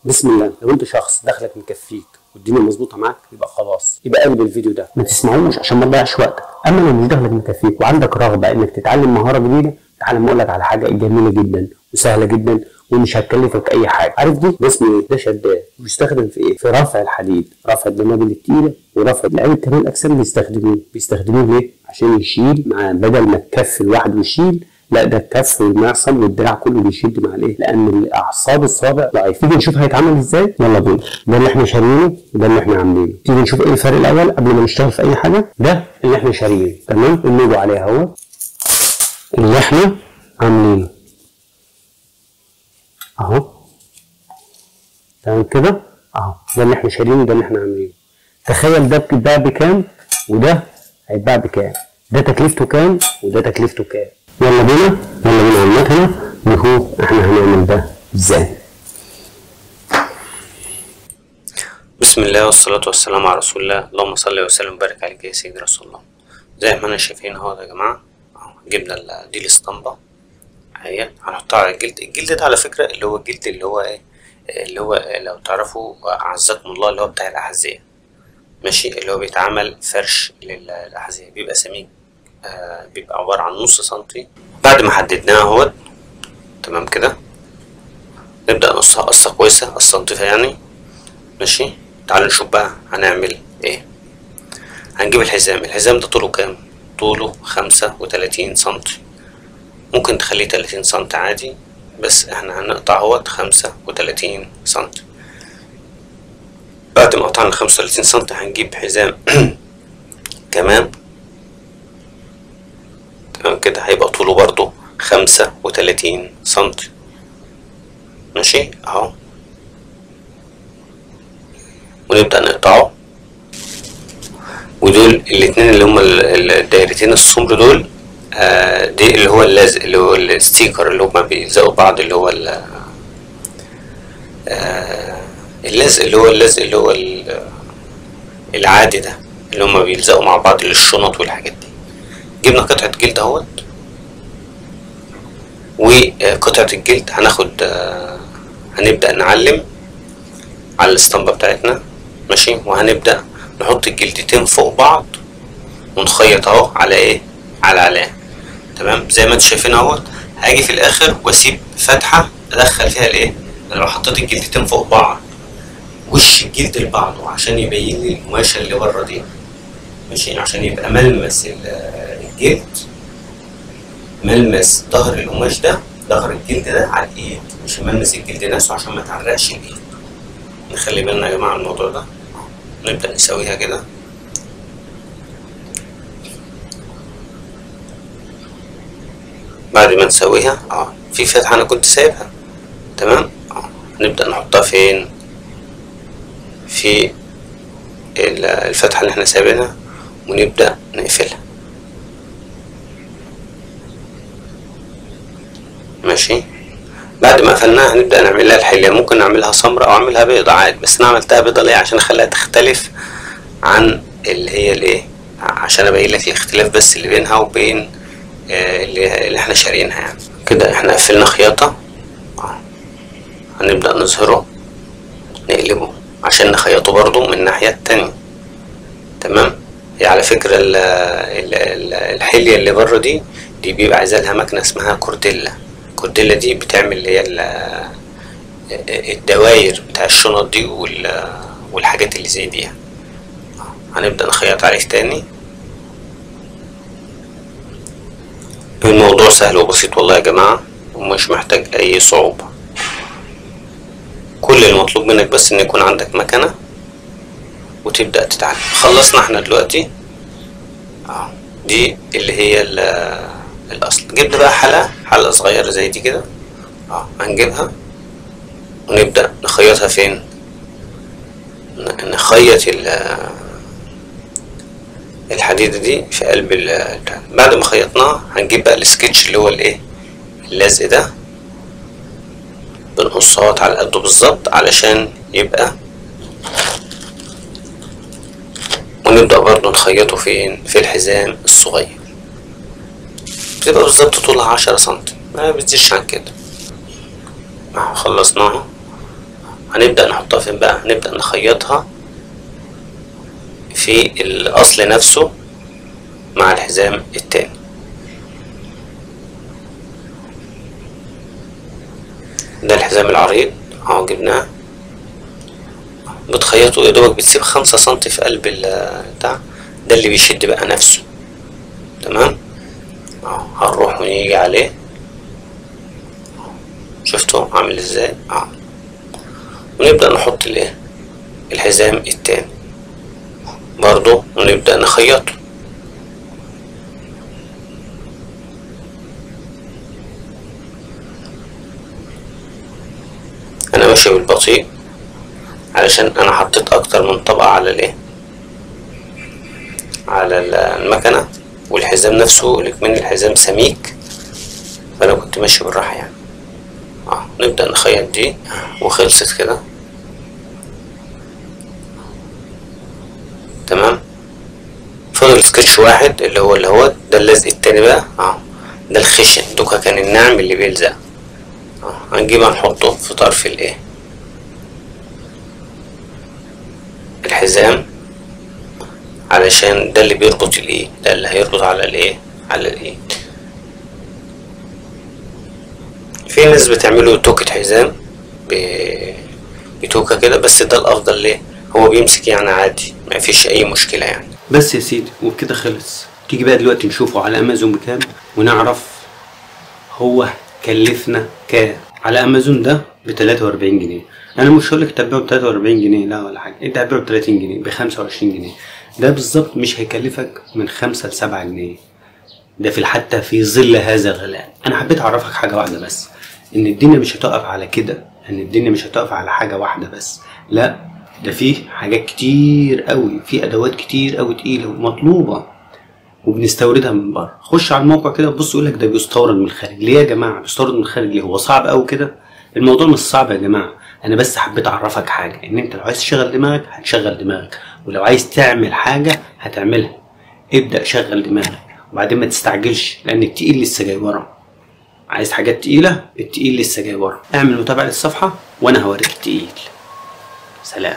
بسم الله. لو انت شخص دخلك مكفيك والدنيا مظبوطه معاك يبقى خلاص، يبقى قلب الفيديو ده ما تسمعوش عشان ما تضيعش وقتك. اما لو مش دخلك مكفيك وعندك رغبه انك تتعلم مهاره جديده، تعالى اقول لك على حاجه جميله جدا وسهله جدا ومش هتكلفك اي حاجه. عارف ده اسمه ايه؟ ده شداد. بيستخدم في ايه؟ في رفع الحديد، رفع الدنابل التقيله ورفع لعيبه كمال الاجسام. بيستخدموه ليه؟ عشان يشيل مع، بدل ما الكف لوحده يشيل، لا ده الكف والمعصم والدراع كله بيشد مع الايه؟ لان الاعصاب الصابع ضعيف. تيجي نشوف هيتعمل ازاي؟ يلا بينا. ده اللي احنا شاريينه وده اللي احنا عاملينه. تيجي نشوف ايه الفرق الاول قبل ما نشتغل في اي حاجه. ده اللي احنا شاريينه، تمام؟ اللوجو عليه اهو اللي احنا عاملينه اهو، تمام كده اهو. ده اللي احنا شاريينه، ده اللي احنا عاملينه. تخيل ده بيتباع بكام وده هيتباع بكام، ده تكلفته كام وده تكلفته كام. يلا بينا على المكنه نشوف احنا هنعمل ده ازاي. بسم الله والصلاة والسلام على رسول الله. اللهم صل وسلم وبارك عليك يا سيدي رسول الله. زي ما احنا شايفين اهو يا جماعة، جبنا دي الاسطمبة اهي، هنحطها على الجلد. الجلد ده على فكرة اللي هو الجلد اللي هو ايه، اللي هو لو تعرفوا اعزكم الله، اللي هو بتاع الأحذية، ماشي، اللي هو بيتعمل فرش للأحذية، بيبقى سميك، بيبقى عبارة عن نص سنتي. بعد ما حددناها اهوت تمام كده، نبدأ نقصها قصة كويسة، قصة نضيفة يعني، ماشي. تعالوا نشوف بقى هنعمل ايه. هنجيب الحزام ده طوله كام؟ طوله 35 سنتي، ممكن تخليه 30 سنتي عادي، بس احنا هنقطع اهوت 35 سنتي. بعد ما قطعنا 35 سنتي هنجيب حزام كمان، تمام كده، هيبقى طوله برضو 35 سنتي، ماشي اهو، ونبدأ نقطعه. ودول الاتنين اللي هما الدايرتين السمر دول، دي اللي هو اللزق، اللي هو الستيكر اللي هما بيلزقوا بعض، اللي هو اللزق اللي هو العادي ده، اللي هما بيلزقوا مع بعض للشنط والحاجات دي. جبنا قطعة جلد اهوت، وقطعة الجلد هنبدأ نعلم على الاسطمبة بتاعتنا، ماشي. وهنبدأ نحط الجلدتين فوق بعض ونخيط اهو على ايه، على علامة، تمام زي ما انتم شايفين اهوت. هاجي في الاخر واسيب فتحة ادخل فيها الايه، لو حطيت الجلدتين فوق بعض وش الجلد لبعضه عشان يبين لي القماشة اللي بره دي، ماشي، عشان يبقى ملمس الجلد، ملمس ظهر القماش ده، ظهر الجلد ده على الايد، مش ملمس الجلد نفسه عشان ما تعرقش الايد. نخلي بالنا يا جماعة الموضوع ده. نبدأ نسويها كده، بعد ما نسويها في فتحة انا كنت سايبها، تمام، نبدأ نحطها فين؟ في الفتحة اللي احنا سايبينها، ونبدأ نقفلها، ماشي. بعد ما قفلناها هنبدأ نعمل لها الحلية. ممكن نعملها سمراء او اعملها بيضة عادي، بس انا عملتها بيضة ليه؟ عشان اخليها تختلف عن اللي هي الايه، عشان ابين لك الاختلاف بس اللي بينها وبين اللي احنا شاريينها يعني. كده احنا قفلنا خياطة، هنبدأ نظهره، نقلبه عشان نخيطه برضو من الناحية التانية، تمام. هي على فكرة الحلية اللي بره دي بيبقى عايزة لها مكنة اسمها كورديلا. الكورديلا دي بتعمل اللي هي الدواير بتاع الشنط دي والحاجات اللي زي دي يعني. هنبدأ نخيط عليه تاني. الموضوع سهل وبسيط والله يا جماعة، ومش محتاج اي صعوبة. كل المطلوب منك بس ان يكون عندك مكنة وتبدأ تتعلم. خلصنا احنا دلوقتي دي اللي هي الاصل. جبنا بقى حلقة صغيرة زي دي كده، هنجيبها ونبدأ نخيطها فين؟ نخيط الحديدة دي في قلب بعد ما خيطناها هنجيب بقى السكتش اللي هو الايه، اللزق ده، بنقصه على قده بالظبط علشان يبقى، ونبدأ برضو نخيطه فين؟ في الحزام الصغير، بتبقى بالظبط طولها 10 سنتي، ما بتزيدش عن كده. خلصناها. هنبدأ نحطها فين بقى؟ هنبدأ نخيطها في الأصل نفسه مع الحزام التاني. ده الحزام العريض اهو جبناه، بتخيطه يا دوبك، بتسيب 5 سنتي في قلب البتاع ده اللي بيشد بقى نفسه. تمام اهو. هنروح ونيجي عليه، شفتوا عامل ازاي اهو، ونبدأ نحط الايه الحزام التاني برضو ونبدأ نخيطه. انا ماشي بالبطيء علشان انا حطيت اكتر من طبقة على الايه على المكنة، والحزام نفسه من الحزام سميك، فانا كنت ماشي بالراحة يعني. نبدأ نخيط دي وخلصت كده. تمام. فضل سكتش واحد اللي هو ده اللزق التاني بقى ده الخشن، دوكا كان الناعم اللي بيلزق. هنجيبها نحطه في طرف الايه الحزام، علشان ده اللي بيربط الايد، ده اللي هيربط على الايه على الايد. في ناس بتعمله توكة حزام بتوكة كده، بس ده الافضل ليه؟ هو بيمسك يعني عادي، ما فيش اي مشكلة يعني. بس يا سيدي وبكده خلص. تيجي بقى دلوقتي نشوفه على امازون بكام ونعرف هو كلفنا كام. على امازون ده ب 43 جنيه. انا مش هقولك تبيعه ب 43 جنيه لا ولا حاجه، انت هتبيعه ب 30 جنيه ب 25 جنيه. ده بالظبط مش هيكلفك من 5 ل 7 جنيه، ده حتى في ظل هذا الغلاء. انا حبيت اعرفك حاجه واحده بس، ان الدنيا مش هتقف على كده، ان الدنيا مش هتقف على حاجه واحده بس، لا ده فيه حاجات كتير قوي، في ادوات كتير قوي تقيله ومطلوبه وبنستوردها من بره. خش على الموقع كده بص يقول لك ده بيستورد من الخارج. ليه يا جماعه بيستورد من الخارج؟ ليه؟ هو صعب قوي كده؟ الموضوع مش صعب يا جماعه، انا بس حبيت اعرفك حاجه، ان انت لو عايز تشغل دماغك هتشغل دماغك، ولو عايز تعمل حاجه هتعملها. ابدا شغل دماغك وبعدين ما تستعجلش، لان التقيل لسه جاي ورا. عايز حاجات تقيله؟ التقيل لسه جاي ورا. اعمل متابعه للصفحه وانا هوريك التقيل. سلام.